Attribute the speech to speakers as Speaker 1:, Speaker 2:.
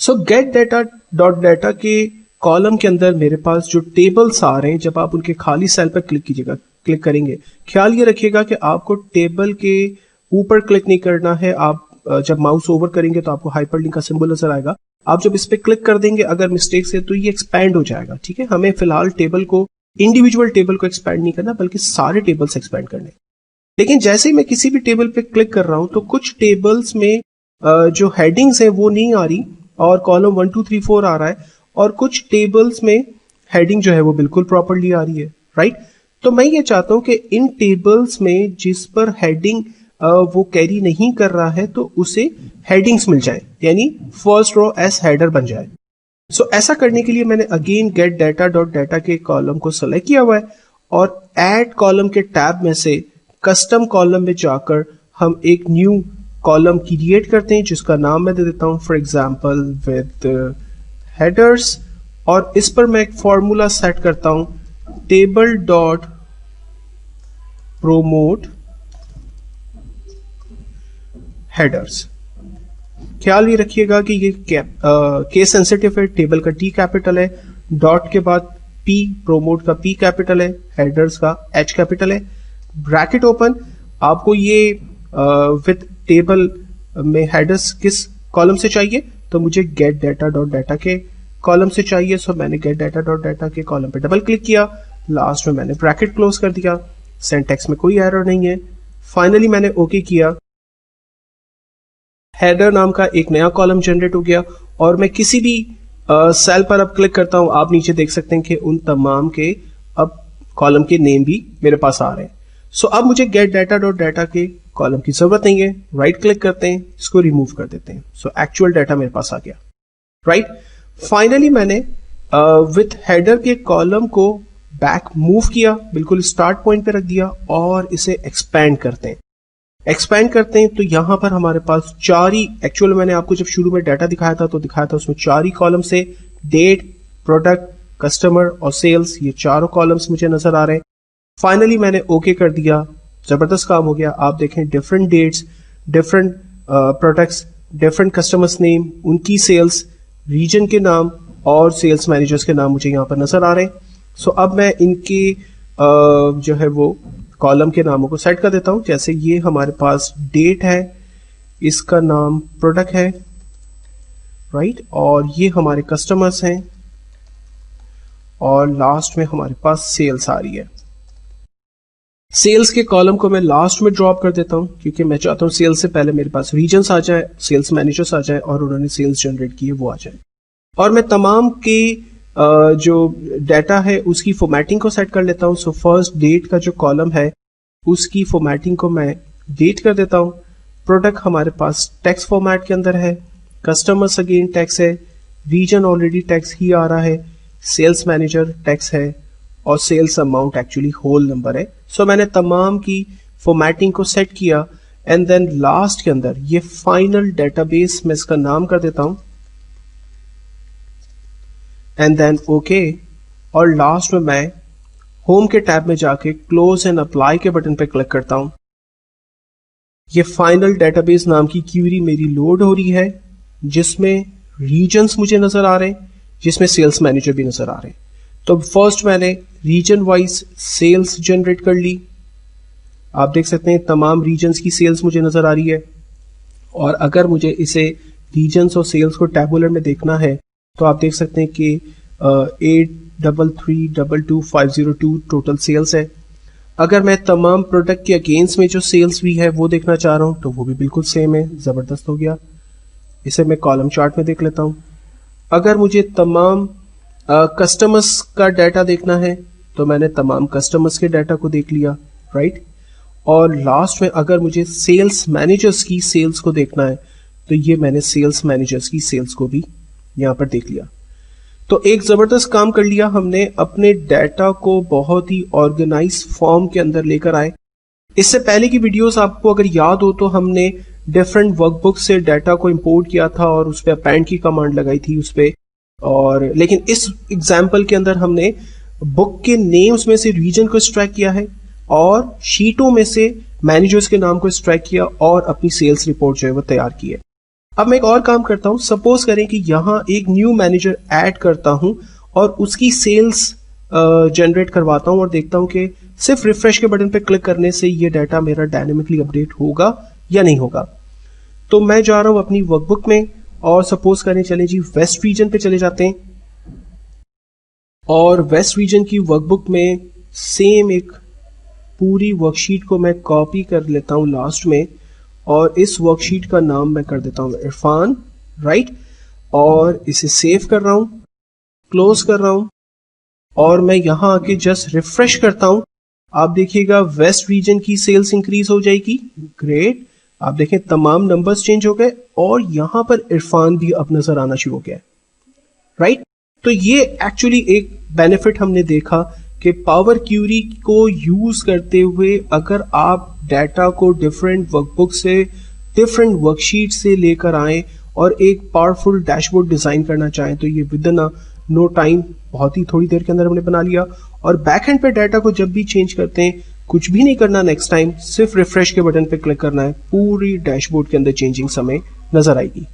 Speaker 1: सो gate data dot data के column के अंदर मेरे पास जो टेबल्स आ रहे हैं, जब आप उनके खाली सेल पर क्लिक करेंगे, ख्याल ये रखिएगा कि आपको टेबल के ऊपर क्लिक नहीं करना है। आप जब माउस ओवर करेंगे तो आपको हाइपरलिंक का सिंबल नजर आएगा। आप जब इस पे क्लिक कर देंगे अगर मिस्टेक से, तो ये एक्सपैंड हो जाएगा। ठीक है, हमें फिलहाल टेबल को, इंडिविजुअल टेबल को एक्सपैंड नहीं करना, बल्कि सारे टेबल्स एक्सपैंड करने। लेकिन जैसे ही मैं किसी भी टेबल पे क्लिक कर रहा हूं तो कुछ टेबल्स में जो हेडिंग्स है वो नहीं आ रही और कॉलम 1 2 3 4 आ रहा है, और कुछ टेबल्स में हेडिंग जो है वो बिल्कुल प्रॉपरली आ रही है। राइट, तो मैं ये चाहता हूं कि इन टेबल्स में जिस पर हेडिंग वो कैरी नहीं कर रहा है तो उसे हेडिंग्स मिल जाए, यानी फर्स्ट रो एस हेडर बन जाए। सो ऐसा करने के लिए मैंने again get data dot data के कॉलम को सेलेक्ट किया हुआ है और ऐड कॉलम के टैब में से कस्टम कॉलम में जाकर हम एक न्यू कॉलम क्रिएट करते हैं जिसका नाम मैं दे देता हूं फॉर एग्जांपल विद हेडर्स, और इस पर मैं एक फॉर्मूला सेट करता हूं टेबल डॉट प्रोमोट हेडर्स। ख्याल ये रखिएगा कि ये केस सेंसिटिव है, टेबल का टी कैपिटल है, डॉट के बाद पी, प्रोमोट का पी कैपिटल है, हेडर्स का एच कैपिटल है, ब्रैकेट ओपन। आपको ये विद टेबल में हेडर्स किस कॉलम से चाहिए, तो मुझे गेट डाटा डॉट डाटा के कॉलम से चाहिए। सो मैंने गेट डाटा डॉट डाटा के कॉलम पे डबल क्लिक किया, लास्ट में मैंने ब्रैकेट क्लोज कर दिया, सिंटैक्स में कोई एरर नहीं है। फाइनली मैंने ओके किया, हेडर नाम का एक नया कॉलम जनरेट हो गया और मैं किसी भी सेल पर अब क्लिक करता हूं, आप नीचे देख सकते हैं कि उन तमाम के अब कॉलम के नेम भी मेरे पास आ रहे हैं। सो अब मुझे गेट डाटा डॉट डाटा के कॉलम की जरूरत नहीं है, राइट क्लिक करते हैं, इसको रिमूव कर देते हैं। सो एक्चुअल डाटा मेरे पास आ गया। राइट, फाइनली मैंने विथ हेडर के कॉलम को बैक मूव किया, बिल्कुल स्टार्ट पॉइंट पे रख दिया और इसे एक्सपैंड करते हैं। तो यहां पर हमारे पास चार ही, एक्चुअल मैंने आपको जब शुरू में डाटा दिखाया था तो दिखाया था उसमें चार ही कॉलम से, डेट, प्रोडक्ट, कस्टमर और सेल्स, ये चारों कॉलम्स मुझे नजर आ रहे हैं। फाइनली मैंने ओके कर दिया, जबरदस्त काम हो गया। आप देखें different dates, different products, different customers name, उनकी सेल्स, रीजन के नाम और सेल्स मैनेजर्स के नाम मुझे यहां पर नजर आ रहे हैं। सो अब मैं इनके जो है वो कॉलम के नामों को सेट कर देता हूं। जैसे ये हमारे पास डेट है, इसका नाम प्रोडक्ट है, राइट, और ये हमारे कस्टमर्स हैं और लास्ट में हमारे पास सेल्स आ रही है। सेल्स के कॉलम को मैं लास्ट में ड्रॉप कर देता हूं क्योंकि मैं चाहता हूं सेल्स से पहले मेरे पास रीजन्स आ जाए, सेल्स मैनेजर्स आ जाए और उन्होंने सेल्स जनरेट किए वो आ जाए। और मैं तमाम के जो डाटा है उसकी फॉर्मेटिंग को सेट कर लेता हूं। सो फर्स्ट डेट का जो कॉलम है उसकी फॉर्मेटिंग को मैं डेट कर देता हूं। प्रोडक्ट हमारे पास टेक्स्ट फॉर्मेट के अंदर है, कस्टमर्स अगेन टेक्स्ट है, रीजन ऑलरेडी टेक्स्ट ही आ रहा है, सेल्स मैनेजर टेक्स्ट है और sales amount actually whole number है। सो मैंने तमाम की फॉर्मेटिंग को सेट किया एंड देन लास्ट के अंदर ये फाइनल डेटाबेस में इसका नाम कर देता हूं एंड देन ओके, और लास्ट में मैं होम के टैब में जाके क्लोज एंड अप्लाई के बटन पे क्लिक करता हूं। ये फाइनल डेटाबेस नाम की क्यूरी मेरी लोड हो रही है जिसमें रीजन्स मुझे नजर आ रहे हैं, जिसमें सेल्स मैनेजर भी नजर आ रहे हैं। तो फर्स्ट मैंने रीजन वाइज सेल्स जनरेट कर ली। आप देख सकते हैं तमाम रीजन्स की सेल्स मुझे नजर आ रही है, और अगर मुझे इसे रीजन्स और सेल्स को टैबुलर में देखना है तो आप देख सकते हैं कि 83322 टोटल सेल्स है। अगर मैं तमाम प्रोडक्ट के अगेंस्ट में जो सेल्स भी है वो देखना चाह रहा हूं तो वो भी बिल्कुल सेम है, जबरदस्त हो गया। इसे मैं कॉलम चार्ट में देख लेता हूं। अगर मुझे तमाम कस्टमर्स का डाटा देखना है तो मैंने तमाम कस्टमर्स के डाटा को देख लिया, राइट। और लास्ट में अगर मुझे सेल्स मैनेजर्स की सेल्स को देखना है तो ये मैंने सेल्स मैनेजर्स की सेल्स को भी यहां पर देख लिया। तो एक जबरदस्त काम कर लिया हमने, अपने डाटा को बहुत ही ऑर्गेनाइज फॉर्म के अंदर लेकर आए। इससे पहले की वीडियोस आपको अगर याद हो तो हमने डिफरेंट वर्कबुक से डाटा को इंपोर्ट किया था और उस पर अपेंड की कमांड लगाई थी उस पर, और लेकिन इस एग्जाम्पल के अंदर हमने बुक के नेम्स में से रीजन को एक्सट्रैक्ट किया है और शीटों में से मैनेजर्स के नाम को एक्सट्रैक्ट किया और अपनी सेल्स रिपोर्ट जो है वो तैयार की है। अब मैं एक और काम करता हूं, सपोज करें कि यहां एक न्यू मैनेजर ऐड करता हूं और उसकी सेल्स जनरेट करवाता हूं और देखता हूं कि सिर्फ रिफ्रेश के बटन पे क्लिक करने से ये डाटा मेरा डायनेमिकली अपडेट होगा या नहीं होगा। तो मैं जा रहा हूं अपनी वर्कबुक में और सपोज करें चले जी वेस्ट रीजन पे चले जाते हैं और वेस्ट रीजन की वर्कबुक में सेम एक पूरी वर्कशीट को मैं कॉपी कर लेता हूं लास्ट में और इस वर्कशीट का नाम मैं कर देता हूं इरफान, राइट, और इसे सेव कर रहा हूं, क्लोज कर रहा हूं और मैं यहां आके जस्ट रिफ्रेश करता हूं। आप देखिएगा वेस्ट रीजन की सेल्स इंक्रीज हो जाएगी, ग्रेट। आप देखें तमाम नंबर्स चेंज हो गए और यहां पर इरफान भी अब नजर आना शुरू हो गया, राइट। तो ये एक्चुअली एक बेनिफिट हमने देखा कि पावर क्यूरी को यूज करते हुए अगर आप डाटा को डिफरेंट वर्कबुक से, डिफरेंट वर्कशीट से लेकर आए और एक पावरफुल डैशबोर्ड डिजाइन करना चाहें तो ये विद इन नो टाइम, बहुत ही थोड़ी देर के अंदर हमने बना लिया। और बैक एंड पे डाटा को जब भी चेंज करते हैं कुछ भी नहीं करना नेक्स्ट टाइम, सिर्फ रिफ्रेश के बटन पे क्लिक करना है, पूरी डैशबोर्ड के अंदर चेंजिंग समय नजर आएगी।